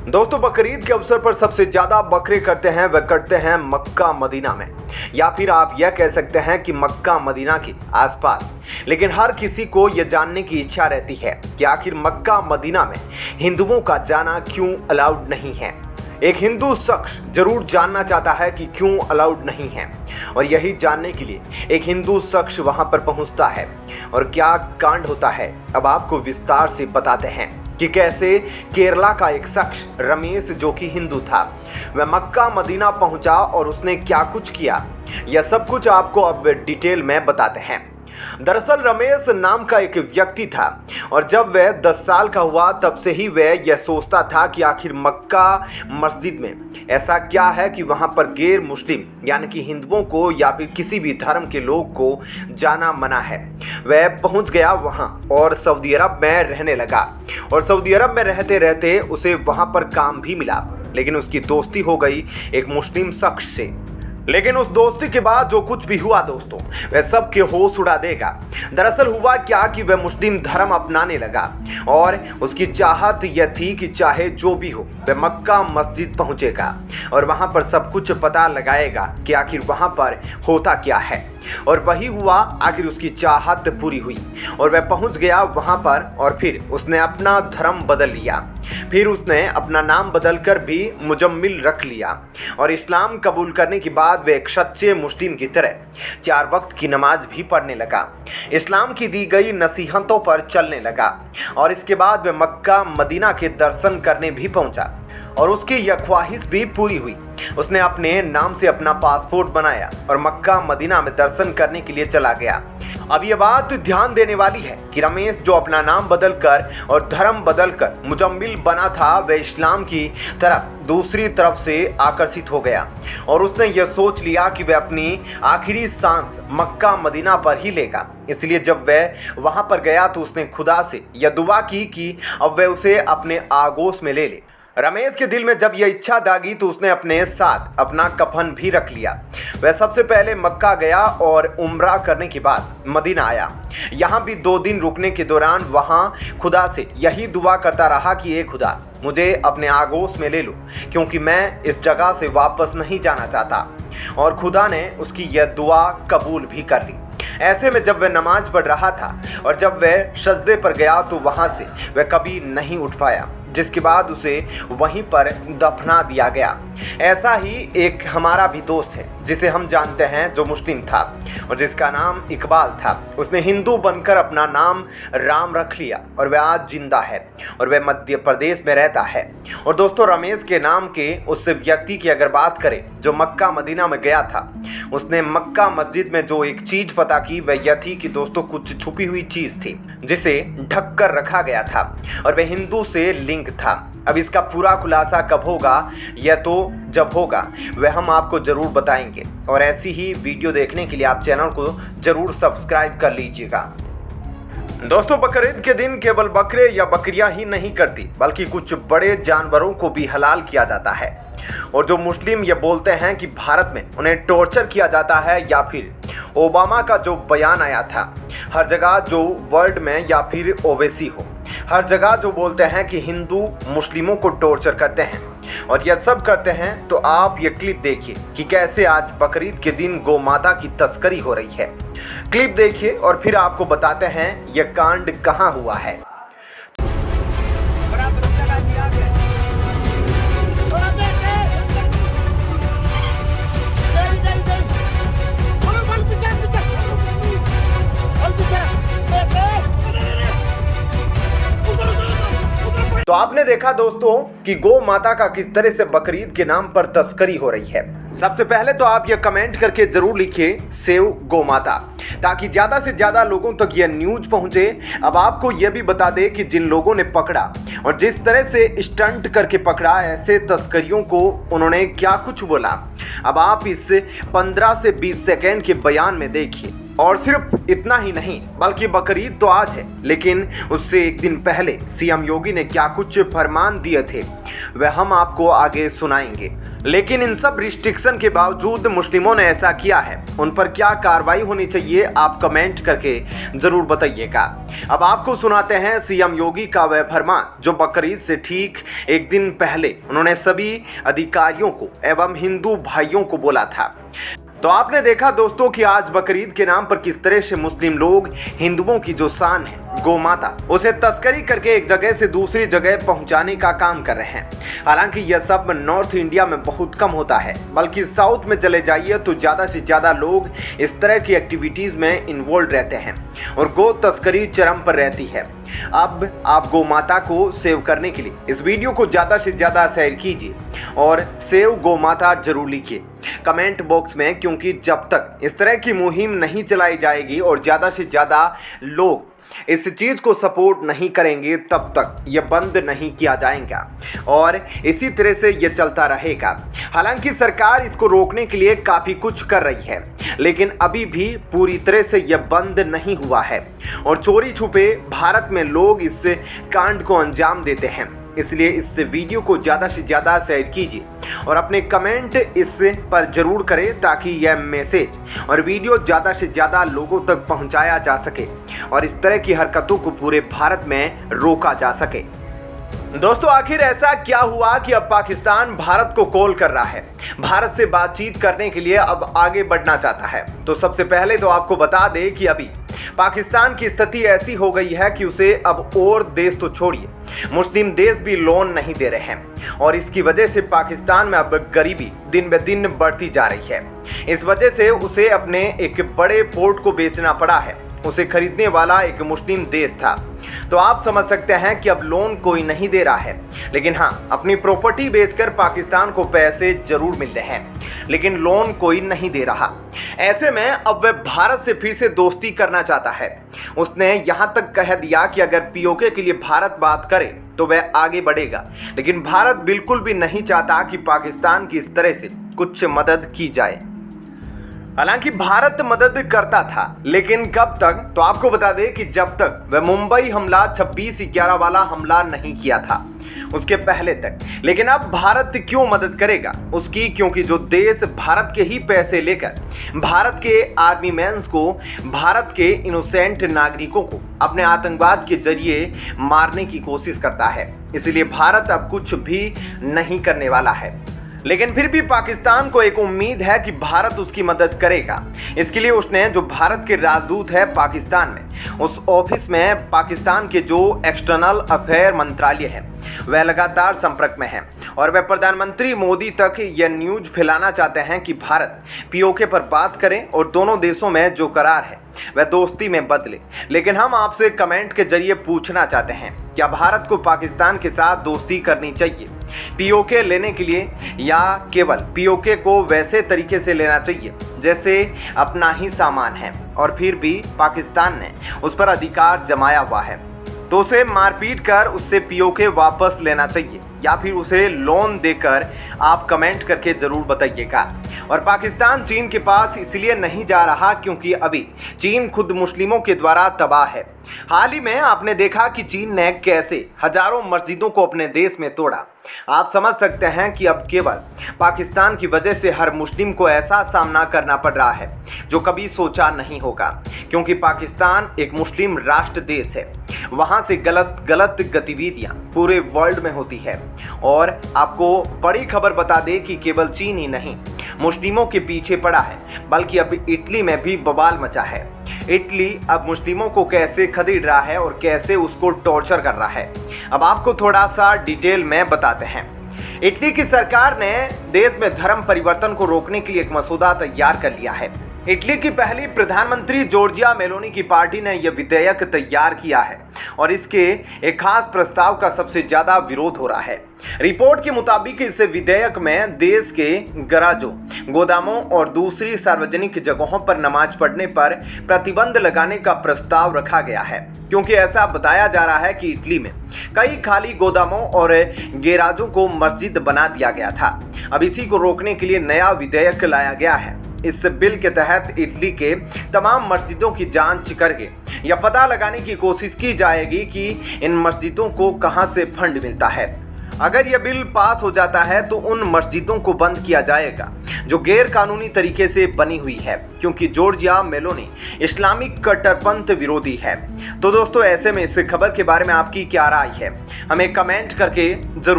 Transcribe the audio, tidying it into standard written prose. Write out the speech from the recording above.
दोस्तों, बकरीद के अवसर पर सबसे ज्यादा बकरे करते हैं वह करते हैं मक्का मदीना में, या फिर आप यह कह सकते हैं कि मक्का मदीना के आसपास। लेकिन हर किसी को यह जानने की इच्छा रहती है कि आखिर मक्का मदीना में हिंदुओं का जाना क्यों अलाउड नहीं है। एक हिंदू शख्स जरूर जानना चाहता है कि क्यों अलाउड नहीं है, और यही जानने के लिए एक हिंदू शख्स वहां पर पहुंचता है और क्या कांड होता है अब आपको विस्तार से बताते हैं कि कैसे केरला का एक शख्स रमेश, जो कि हिंदू था, वह मक्का मदीना पहुंचा और उसने क्या कुछ किया। यह सब कुछ आपको अब डिटेल में बताते हैं। दरअसल रमेश नाम का एक व्यक्ति था और जब वह 10 साल का हुआ तब से ही वह यह सोचता था कि आखिर मक्का मस्जिद में ऐसा क्या है कि वहां पर गैर मुस्लिम यानी कि हिंदुओं को या फिर किसी भी धर्म के लोग को जाना मना है। वह पहुंच गया वहां और सऊदी अरब में रहने लगा, और सऊदी अरब में रहते रहते उसे वहां पर काम भी मिला, लेकिन उसकी दोस्ती हो गई एक मुस्लिम शख्स से। लेकिन उस दोस्ती के बाद जो कुछ भी हुआ दोस्तों, वह सबके होश उड़ा देगा। दरअसल हुआ क्या कि वह मुस्लिम धर्म अपनाने लगा और उसकी चाहत यह थी कि चाहे जो भी हो वह मक्का मस्जिद पहुंचेगा और वहां पर सब कुछ पता लगाएगा कि आखिर वहां पर होता क्या है। और वही हुआ, आखिर उसकी चाहत पूरी हुई और वह पहुंच गया वहां पर, और फिर उसने अपना धर्म बदल लिया। फिर उसने अपना नाम बदलकर भी मुजम्मिल रख लिया और इस्लाम कबूल करने के बाद वह एक सच्चे मुस्लिम की तरह 4 वक्त की नमाज भी पढ़ने लगा, इस्लाम की दी गई नसीहतों पर चलने लगा, और इसके बाद वह मक्का मदीना के दर्शन करने भी पहुंचा और उसकी यह ख्वाहिश भी पूरी हुई। उसने अपने नाम से अपना पासपोर्ट बनाया और मक्का मदीना में दर्शन करने के लिए चला गया। अब यह बात ध्यान देने वाली है कि रमेश जो अपना नाम बदलकर और धर्म बदलकर मुजम्मिल बना था, वह इस्लाम की तरफ दूसरी तरफ से आकर्षित हो गया और उसने यह सोच लिया कि वह अपनी आखिरी सांस मक्का मदीना पर ही लेगा। इसलिए जब वह वहां पर गया तो उसने खुदा से यह दुआ की कि अब वह उसे अपने आगोश में ले ले। रमेश के दिल में जब यह इच्छा जागी तो उसने अपने साथ अपना कफन भी रख लिया। वह सबसे पहले मक्का गया और उम्रा करने के बाद मदीना आया। यहाँ भी 2 दिन रुकने के दौरान वहाँ खुदा से यही दुआ करता रहा कि ए खुदा, मुझे अपने आगोश में ले लो, क्योंकि मैं इस जगह से वापस नहीं जाना चाहता। और खुदा ने उसकी यह दुआ कबूल भी कर ली। ऐसे में जब वह नमाज पढ़ रहा था और जब वह सजदे पर गया तो वहाँ से वह कभी नहीं उठ पाया, जिसके बाद उसे वहीं पर दफना दिया गया। ऐसा ही एक हमारा भी दोस्त है जिसे हम जानते हैं, जो मुस्लिम था और जिसका नाम इकबाल था। उसने हिंदू बनकर अपना नाम राम रख लिया और वह आज जिंदा है और वह मध्य प्रदेश में रहता है। और दोस्तों, रमेश के नाम के उस व्यक्ति की अगर बात करें जो मक्का मदीना में गया था, उसने मक्का मस्जिद में जो एक चीज पता की वह यह थी कि दोस्तों कुछ छुपी हुई चीज थी जिसे ढक कर रखा गया था और वह हिंदू से लिंक था। अब इसका पूरा खुलासा कब होगा, यह तो जब होगा वह हम आपको जरूर बताएंगे, और ऐसी ही वीडियो देखने के लिए आप चैनल को जरूर सब्सक्राइब कर लीजिएगा। दोस्तों, बकरीद के दिन केवल बकरे या बकरियां ही नहीं करती, बल्कि कुछ बड़े जानवरों को भी हलाल किया जाता है। और जो मुस्लिम ये बोलते हैं कि भारत में उन्हें टॉर्चर किया जाता है, या फिर ओबामा का जो बयान आया था हर जगह जो वर्ल्ड में, या फिर ओवैसी हो, हर जगह जो बोलते हैं कि हिंदू मुस्लिमों को टॉर्चर करते हैं और यह सब करते हैं, तो आप ये क्लिप देखिए कि कैसे आज बकरीद के दिन गौ माता की तस्करी हो रही है। क्लिप देखिए और फिर आपको बताते हैं यह कांड कहां हुआ है। तो आपने देखा दोस्तों कि गौ माता का किस तरह से बकरीद के नाम पर तस्करी हो रही है। सबसे पहले तो आप ये कमेंट करके जरूर लिखिए सेव गौ माता, ताकि ज्यादा से ज्यादा लोगों तक यह न्यूज पहुंचे। अब आपको यह भी बता दें कि जिन लोगों ने पकड़ा और जिस तरह से स्टंट करके पकड़ा ऐसे तस्करियों को, उन्होंने क्या कुछ बोला, अब आप इस 15 से 20 सेकेंड के बयान में देखिए। और सिर्फ इतना ही नहीं, बल्कि बकरीद तो आज है, लेकिन उससे एक दिन पहले सीएम योगी ने क्या कुछ फरमान दिए थे वह हम आपको आगे सुनाएंगे। लेकिन इन सब रिस्ट्रिक्शन के बावजूद मुस्लिमों ने ऐसा किया है। उन पर क्या कार्रवाई होनी चाहिए, आप कमेंट करके जरूर बताइएगा। अब आपको सुनाते हैं सीएम योगी का वह फरमान जो बकरीद से ठीक एक दिन पहले उन्होंने सभी अधिकारियों को एवं हिंदू भाइयों को बोला था। तो आपने देखा दोस्तों कि आज बकरीद के नाम पर किस तरह से मुस्लिम लोग हिंदुओं की जो शान है गौ माता, उसे तस्करी करके एक जगह से दूसरी जगह पहुंचाने का काम कर रहे हैं। हालांकि यह सब नॉर्थ इंडिया में बहुत कम होता है, बल्कि साउथ में चले जाइए तो ज़्यादा से ज़्यादा लोग इस तरह की एक्टिविटीज़ में इन्वॉल्व रहते हैं और गौ तस्करी चरम पर रहती है। अब आप गौ माता को सेव करने के लिए इस वीडियो को ज़्यादा से ज़्यादा शेयर कीजिए और सेव गौ माता जरूर लिखिए कमेंट बॉक्स में, क्योंकि जब तक इस तरह की मुहिम नहीं चलाई जाएगी और ज़्यादा से ज़्यादा लोग इस चीज़ को सपोर्ट नहीं करेंगे तब तक ये बंद नहीं किया जाएगा और इसी तरह से ये चलता रहेगा। हालांकि सरकार इसको रोकने के लिए काफ़ी कुछ कर रही है, लेकिन अभी भी पूरी तरह से यह बंद नहीं हुआ है और चोरी छुपे भारत में लोग इस कांड को अंजाम देते हैं। इसलिए इस वीडियो को ज़्यादा से ज़्यादा शेयर कीजिए और अपने कमेंट इस पर ज़रूर करें ताकि यह मैसेज और वीडियो ज़्यादा से ज़्यादा लोगों तक पहुंचाया जा सके और इस तरह की हरकतों को पूरे भारत में रोका जा सके। दोस्तों, आखिर ऐसा क्या हुआ कि अब पाकिस्तान भारत को कॉल कर रहा है, भारत से बातचीत करने के लिए अब आगे बढ़ना चाहता है? तो सबसे पहले तो आपको बता दें कि अभी पाकिस्तान की स्थिति ऐसी हो गई है कि उसे अब और देश तो छोड़िए, मुस्लिम देश भी लोन नहीं दे रहे हैं और इसकी वजह से पाकिस्तान में अब गरीबी दिन ब दिन बढ़ती जा रही है। इस वजह से उसे अपने एक बड़े पोर्ट को बेचना पड़ा है। उसे खरीदने वाला एक मुस्लिम देश था। तो आप समझ सकते हैं कि अब लोन कोई नहीं दे रहा है, लेकिन हाँ, अपनी प्रॉपर्टी बेचकर पाकिस्तान को पैसे जरूर मिल रहे हैं, लेकिन लोन कोई नहीं दे रहा। ऐसे में अब वह भारत से फिर से दोस्ती करना चाहता है। उसने यहाँ तक कह दिया कि अगर पीओके के लिए भारत बात करे तो वह आगे बढ़ेगा, लेकिन भारत बिल्कुल भी नहीं चाहता कि पाकिस्तान की इस तरह से कुछ मदद की जाए। हालांकि भारत मदद करता था, लेकिन कब तक? तो आपको बता दें कि जब तक वह मुंबई हमला 26/11 वाला हमला नहीं किया था उसके पहले तक। लेकिन अब भारत क्यों मदद करेगा उसकी? क्योंकि जो देश भारत के ही पैसे लेकर भारत के आर्मी मैन्स को, भारत के इनोसेंट नागरिकों को अपने आतंकवाद के जरिए मारने की कोशिश करता है, इसलिए भारत अब कुछ भी नहीं करने वाला है। लेकिन फिर भी पाकिस्तान को एक उम्मीद है कि भारत उसकी मदद करेगा। इसके लिए उसने जो भारत के राजदूत है पाकिस्तान में, उस ऑफिस में पाकिस्तान के जो एक्सटर्नल अफेयर मंत्रालय है वह लगातार संपर्क में है और वह प्रधानमंत्री मोदी तक यह न्यूज फैलाना चाहते हैं कि भारत पीओके पर बात करें और दोनों देशों में जो करार है वह दोस्ती में बदले। लेकिन हम आपसे कमेंट के जरिए पूछना चाहते हैं, क्या भारत को पाकिस्तान के साथ दोस्ती करनी चाहिए पीओके लेने के लिए, या केवल पीओके को वैसे तरीके से लेना चाहिए जैसे अपना ही सामान है और फिर भी पाकिस्तान ने उस पर अधिकार जमाया हुआ है? तो उसे मारपीट कर उससे पीओके वापस लेना चाहिए या फिर उसे लोन देकर? आप कमेंट करके ज़रूर बताइएगा। और पाकिस्तान चीन के पास इसलिए नहीं जा रहा क्योंकि अभी चीन खुद मुस्लिमों के द्वारा तबाह है। हाल ही में आपने देखा कि चीन ने कैसे हजारों मस्जिदों को अपने देश में तोड़ा। आप समझ सकते हैं कि अब केवल पाकिस्तान की वजह से हर मुस्लिम को ऐसा सामना करना पड़ रहा है जो कभी सोचा नहीं होगा, क्योंकि पाकिस्तान एक मुस्लिम राष्ट्र देश है। वहाँ से गलत गतिविधियाँ पूरे वर्ल्ड में होती है। और आपको बड़ी खबर बता दें कि केवल चीन ही नहीं मुस्लिमों के पीछे पड़ा है, बल्कि अब इटली में भी बवाल मचा है। इटली अब मुस्लिमों को कैसे खदेड़ रहा है और कैसे उसको टॉर्चर कर रहा है, अब आपको थोड़ा सा डिटेल में बताते हैं। इटली की सरकार ने देश में धर्म परिवर्तन को रोकने के लिए एक मसौदा तैयार कर लिया है। इटली की पहली प्रधानमंत्री जॉर्जिया मेलोनी की पार्टी ने यह विधेयक तैयार किया है और इसके एक खास प्रस्ताव का सबसे ज्यादा विरोध हो रहा है। रिपोर्ट के मुताबिक इस विधेयक में देश के गराजों, गोदामों और दूसरी सार्वजनिक जगहों पर नमाज पढ़ने पर प्रतिबंध लगाने का प्रस्ताव रखा गया है, क्योंकि ऐसा बताया जा रहा है कि इटली में कई खाली गोदामों और गैराजों को मस्जिद बना दिया गया था। अब इसी को रोकने के लिए नया विधेयक लाया गया है। इस बिल के तहत इटली के तमाम मस्जिदों की जांच करके यह पता लगाने की कोशिश की जाएगी कि इन मस्जिदों को कहां से फंड मिलता है अगर यह बिल पास हो जाता है तो उन मस्जिदों को बंद किया जाएगा जो गैर कानूनी तरीके से बनी हुई है, क्योंकि जॉर्जिया मेलोनी इस्लामिक कट्टरपंथ विरोधी है। तो दोस्तों, ऐसे में इस खबर के बारे में आपकी क्या राय है, हमें कमेंट करके जरूर